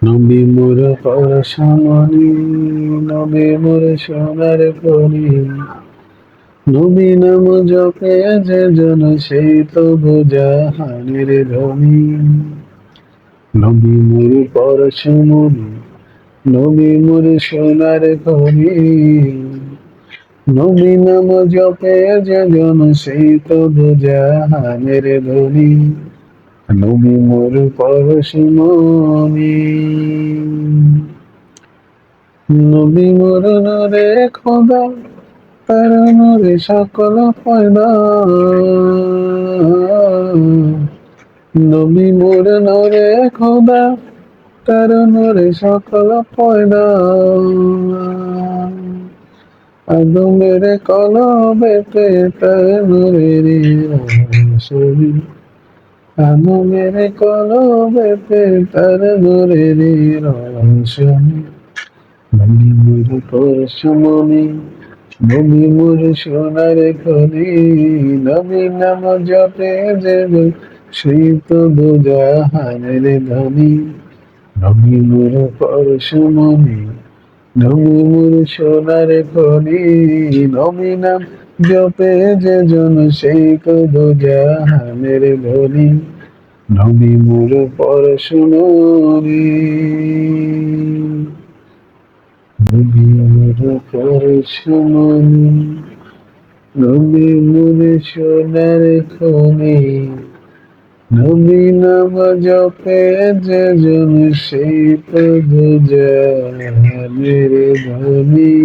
নবী মোর পরশমণি, নবী মোর সোনার কণি, নবী নাম জপে যে জন সেই তো জাহানের ধনী। নবী মোর পরশমণি, নবী মোর সোনার কণি, নবী নাম জপে যে জন সেই তো জাহানের ধনী। নবী মোর পরশমণি, নবী মোর নূরে খোদা, তার নূরে সকল পয়দা। নবী মোর নূরে খোদা, তার নূরে সকল পয়দা। আদমের কলবেতে তার নূরের রসনি, আদমের কলবেতে তার নূরের রসনি। নবী মোর পরশমণি, নবী মোর সোনার খনি, নবী নাম জপে যে সেই তো জাহানের ধনী। নবী মোর পরশমণি, নবী মোর সোনার খনি, নবী নাম জপে যে জন সেই তো জাহানের ধনী। নবী মোর পরশমণি, নবী মোর পরশমণি, নবী মোর সোনার খনি, নবী নাম জপে যে জন সেই তো জাহানের ধনী।